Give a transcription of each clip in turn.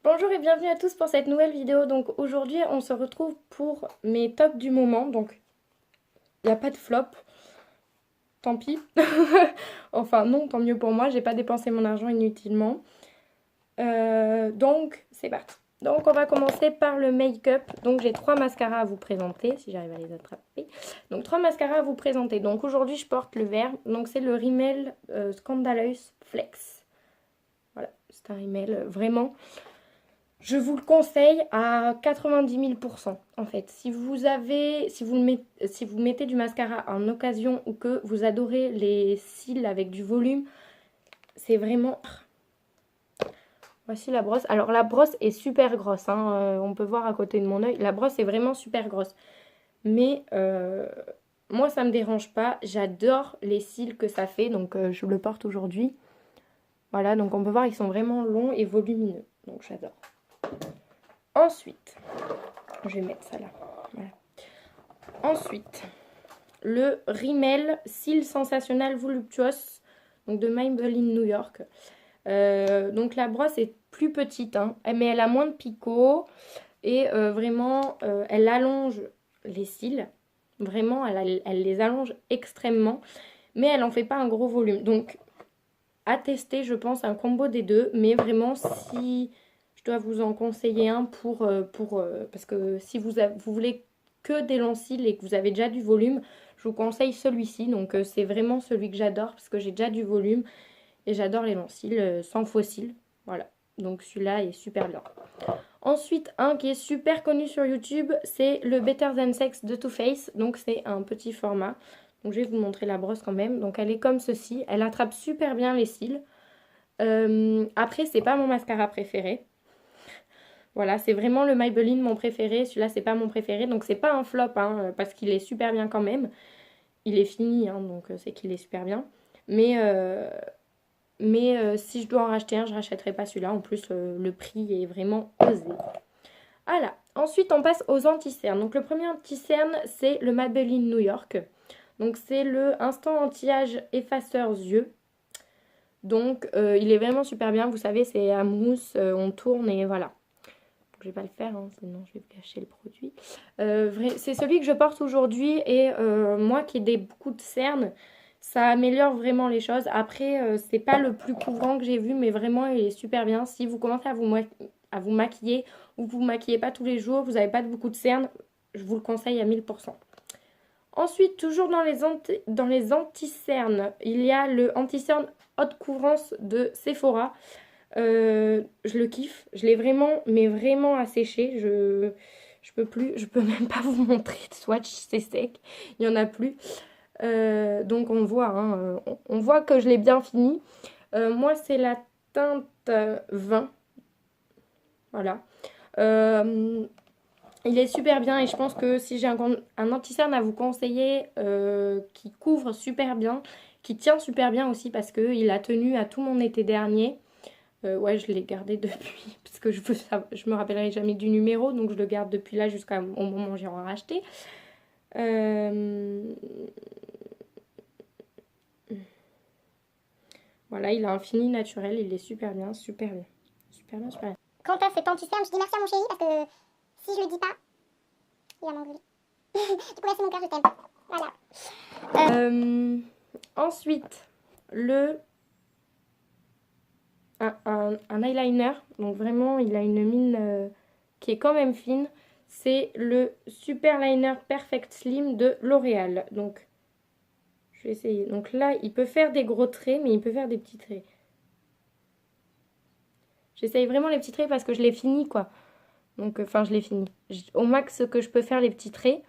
Bonjour et bienvenue à tous pour cette nouvelle vidéo. Donc aujourd'hui on se retrouve pour mes tops du moment. Donc il n'y a pas de flop, tant pis. Enfin non, tant mieux pour moi, j'ai pas dépensé mon argent inutilement. Donc c'est parti. Donc on va commencer par le make-up. Donc j'ai trois mascaras à vous présenter, si j'arrive à les attraper. Donc trois mascaras à vous présenter. Donc aujourd'hui je porte le vert. Donc c'est le Rimmel Scandalous Flex. Voilà, c'est un Rimmel vraiment. Je vous le conseille à 90 000 en fait. Si vous mettez du mascara en occasion ou que vous adorez les cils avec du volume, c'est vraiment... Voici la brosse. Alors la brosse est super grosse, hein, on peut voir à côté de mon œil. La brosse est vraiment super grosse. Mais moi ça me dérange pas. J'adore les cils que ça fait, donc je le porte aujourd'hui. Voilà, donc on peut voir ils sont vraiment longs et volumineux. Donc j'adore. Ensuite, je vais mettre ça là. Voilà. Ensuite, le Rimmel Cils Sensationnel Voluptuous, donc de Maybelline New York. Donc la brosse est plus petite, hein, mais elle a moins de picots et vraiment, elle allonge les cils. Vraiment, elle les allonge extrêmement, mais elle en fait pas un gros volume. Donc, à tester, je pense, un combo des deux, mais vraiment, si je dois vous en conseiller un parce que si vous voulez que des longs cils et que vous avez déjà du volume, je vous conseille celui-ci. Donc c'est vraiment celui que j'adore parce que j'ai déjà du volume et j'adore les longs cils sans faux cils. Voilà, donc celui-là est super bien. Ensuite, un qui est super connu sur YouTube, c'est le Better Than Sex de Too Faced. Donc c'est un petit format. Donc je vais vous montrer la brosse quand même. Donc elle est comme ceci. Elle attrape super bien les cils. Après, c'est pas mon mascara préféré. Voilà, c'est vraiment le Maybelline mon préféré. Celui-là, c'est pas mon préféré. Donc c'est pas un flop, hein, parce qu'il est super bien quand même. Il est fini, hein, donc c'est qu'il est super bien. Mais, si je dois en racheter un, je rachèterai pas celui-là. En plus, le prix est vraiment osé. Voilà. Ensuite, on passe aux anti-cernes. Donc le premier anti-cerne, c'est le Maybelline New York. Donc c'est le Instant Anti-Âge Effaceur Yeux. Donc il est vraiment super bien. Vous savez, c'est à mousse, on tourne et voilà. Je vais pas le faire, hein, sinon je vais cacher le produit. C'est celui que je porte aujourd'hui et moi qui ai beaucoup de cernes, ça améliore vraiment les choses. Après, c'est pas le plus couvrant que j'ai vu, mais vraiment il est super bien. Si vous commencez à vous maquiller ou que vous ne maquillez pas tous les jours, vous n'avez pas beaucoup de cernes, je vous le conseille à 1000%. Ensuite, toujours dans les anti-cernes, il y a le anti-cerne haute couvrance de Sephora. Je le kiffe, je l'ai vraiment, mais vraiment asséché. Je peux plus, je peux même pas vous montrer de swatch, c'est sec, il n'y en a plus. Donc on voit, hein, on voit que je l'ai bien fini. Moi, c'est la teinte 20, voilà. Euh, il est super bien et je pense que si j'ai un anti-cerne à vous conseiller qui couvre super bien, qui tient super bien aussi parce qu'il a tenu à tout mon été dernier. Ouais, je l'ai gardé depuis, parce que je me rappellerai jamais du numéro, donc je le garde depuis là jusqu'au moment où j'irai en racheter. Euh, Voilà, il a un fini naturel, il est super bien, super bien. Super bien, super bien. Quant à cet anti-cerne, je dis merci à mon chéri parce que si je le dis pas, il va m'engueuler. Du coup, là, c'est mon cœur, je t'aime. Voilà. Ensuite, le un eyeliner, donc vraiment, il a une mine qui est quand même fine. C'est le Super Liner Perfect Slim de L'Oréal. Donc, je vais essayer. Donc là, il peut faire des gros traits, mais il peut faire des petits traits. J'essaye vraiment les petits traits parce que je l'ai fini, quoi. Donc, enfin, je l'ai fini. Au max que je peux faire les petits traits.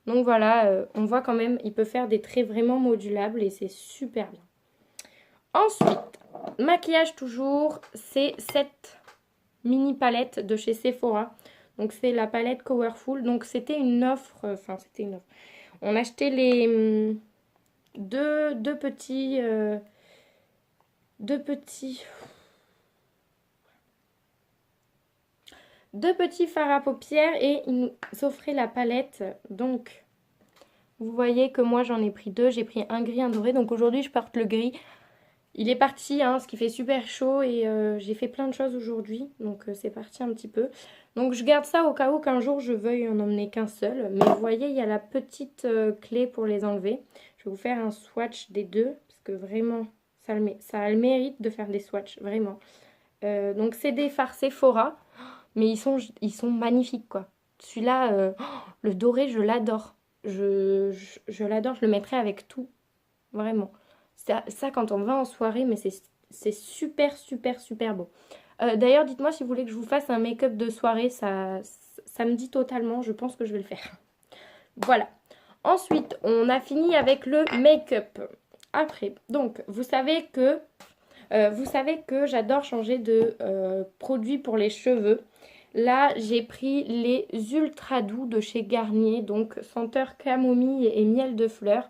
Donc voilà, on voit quand même, il peut faire des traits vraiment modulables et c'est super bien. Ensuite, maquillage toujours, c'est cette mini palette de chez Sephora. Donc c'est la palette Powerful. Donc c'était une offre, c'était une offre. On achetait les deux petits, deux petits, deux petits fards à paupières et ils nous offraient la palette. Donc vous voyez que moi j'en ai pris deux, j'ai pris un gris, un doré. Donc aujourd'hui je porte le gris. Il est parti, hein, ce qui fait super chaud et j'ai fait plein de choses aujourd'hui, donc c'est parti un petit peu. Donc je garde ça au cas où qu'un jour je veuille en emmener qu'un seul. Mais vous voyez, il y a la petite clé pour les enlever. Je vais vous faire un swatch des deux, parce que vraiment, ça a le mérite de faire des swatchs, vraiment. Donc c'est des fards Sephora, mais ils sont magnifiques, quoi. Celui-là, le doré, je l'adore. Je l'adore, je le mettrai avec tout, vraiment. Ça, quand on va en soirée, mais c'est super, super, super beau. D'ailleurs, dites-moi si vous voulez que je vous fasse un make-up de soirée, ça me dit totalement, je pense que je vais le faire. Voilà. Ensuite, on a fini avec le make-up. Après, donc, vous savez que j'adore changer de produit pour les cheveux. Là, j'ai pris les Ultra Doux de chez Garnier, donc senteur camomille et miel de fleurs.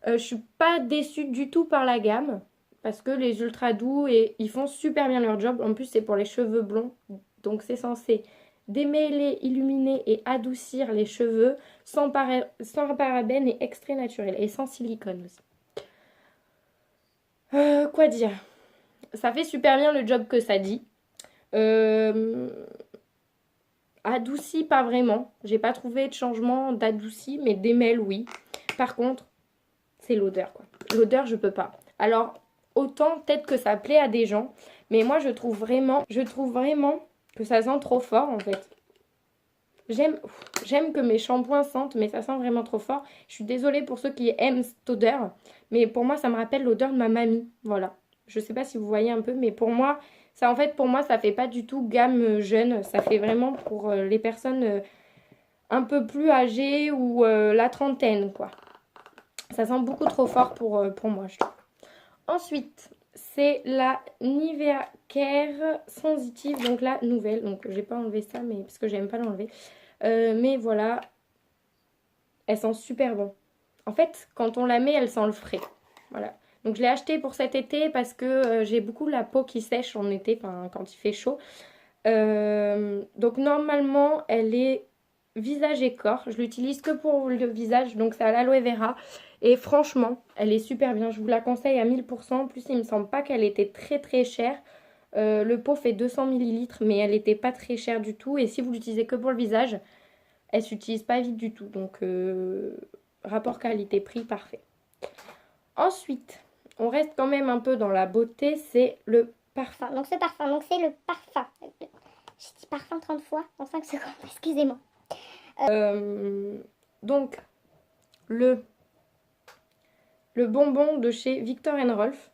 Je suis pas déçue du tout par la gamme parce que les Ultra Doux ils font super bien leur job. En plus, c'est pour les cheveux blonds, donc c'est censé démêler, illuminer et adoucir les cheveux sans parabènes et extrait naturel et sans silicone aussi. Quoi dire? Ça fait super bien le job que ça dit. Euh, Adouci, pas vraiment. J'ai pas trouvé de changement d'adouci, mais démêle, oui. Par contre, c'est l'odeur, quoi. L'odeur, je peux pas. Alors, autant peut-être que ça plaît à des gens, mais moi, je trouve vraiment que ça sent trop fort, en fait. J'aime que mes shampoings sentent, mais ça sent vraiment trop fort. Je suis désolée pour ceux qui aiment cette odeur, mais pour moi, ça me rappelle l'odeur de ma mamie. Voilà. Je sais pas si vous voyez un peu, mais pour moi, ça fait pas du tout gamme jeune. Ça fait vraiment pour les personnes un peu plus âgées ou la trentaine, quoi. Ça sent beaucoup trop fort pour moi, je trouve. Ensuite, c'est la Nivea Care Sensitive, donc la nouvelle. Donc, j'ai pas enlevé ça, mais parce que j'aime pas l'enlever. Mais voilà, elle sent super bon. En fait, quand on la met, elle sent le frais. Voilà. Donc, je l'ai achetée pour cet été parce que j'ai beaucoup la peau qui sèche en été, quand il fait chaud. Donc, normalement, elle est visage et corps. Je l'utilise que pour le visage, donc c'est à l'aloe vera. Et franchement, elle est super bien. Je vous la conseille à 1000%. En plus, il me semble pas qu'elle était très très chère. Le pot fait 200 millilitres, mais elle n'était pas très chère du tout. Et si vous l'utilisez que pour le visage, elle s'utilise pas vite du tout. Donc, rapport qualité-prix, parfait. Ensuite, on reste quand même un peu dans la beauté. C'est le parfum. Donc ce parfum, donc c'est le parfum. J'ai dit parfum 30 fois en 5 secondes, excusez-moi. Donc, le bonbon de chez Viktor Rolf.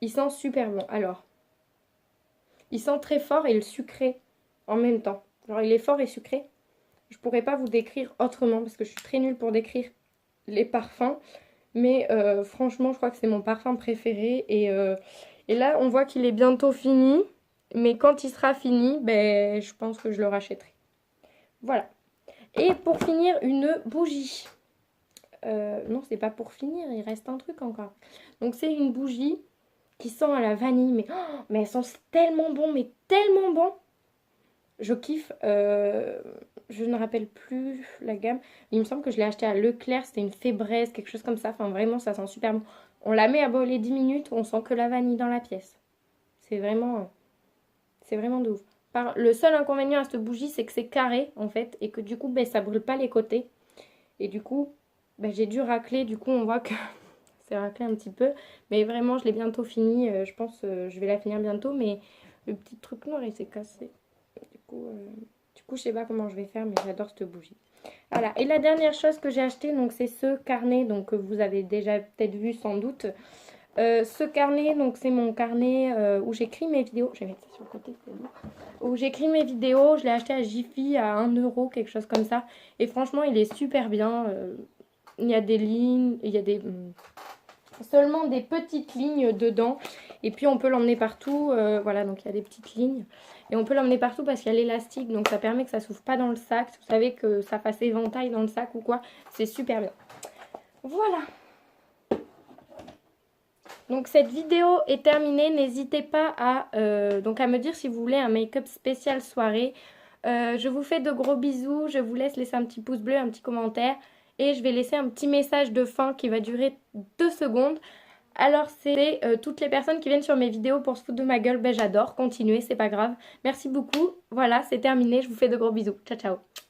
Il sent super bon. Alors, il sent très fort et le sucré en même temps. Genre, il est fort et sucré. Je pourrais pas vous décrire autrement parce que je suis très nulle pour décrire les parfums. Mais franchement, je crois que c'est mon parfum préféré. Et là, on voit qu'il est bientôt fini. Mais quand il sera fini, ben, je pense que je le rachèterai. Voilà. Et pour finir, une bougie. Non, c'est pas pour finir, il reste un truc encore. Donc c'est une bougie qui sent à la vanille, mais elle sent tellement bon, mais tellement bon. Je kiffe. Je ne rappelle plus la gamme. Il me semble que je l'ai acheté à Leclerc, c'était une fébraise, quelque chose comme ça. Enfin vraiment, ça sent super bon. On la met à brûler 10 minutes, on sent que la vanille dans la pièce. C'est vraiment de ouf. Le seul inconvénient à cette bougie, c'est que c'est carré en fait, et que du coup, ben, ça brûle pas les côtés. Et du coup, ben, j'ai dû racler. Du coup, on voit que c'est raclé un petit peu. Mais vraiment, je l'ai bientôt fini. Je pense je vais la finir bientôt. Mais le petit truc noir, il s'est cassé. Du coup, je sais pas comment je vais faire, mais j'adore cette bougie. Voilà. Et la dernière chose que j'ai acheté, donc c'est ce carnet, donc que vous avez déjà peut-être vu sans doute. Ce carnet, donc c'est mon carnet où j'écris mes vidéos. Je vais mettre ça sur le côté, c'est bon. Où j'écris mes vidéos. Je l'ai acheté à Jiffy à 1 euro, quelque chose comme ça. Et franchement, il est super bien. Il y a des lignes, il y a seulement des petites lignes dedans. Et puis on peut l'emmener partout. Voilà, donc il y a des petites lignes. Et on peut l'emmener partout parce qu'il y a l'élastique. Donc ça permet que ça ne s'ouvre pas dans le sac. Vous savez que ça fasse éventail dans le sac ou quoi. C'est super bien. Voilà. Donc cette vidéo est terminée. N'hésitez pas à me dire si vous voulez un make-up spécial soirée. Je vous fais de gros bisous. Je vous laisser un petit pouce bleu, un petit commentaire. Et je vais laisser un petit message de fin qui va durer 2 secondes. Alors c'est toutes les personnes qui viennent sur mes vidéos pour se foutre de ma gueule, ben j'adore, continuez, c'est pas grave. Merci beaucoup, voilà, c'est terminé, je vous fais de gros bisous. Ciao ciao.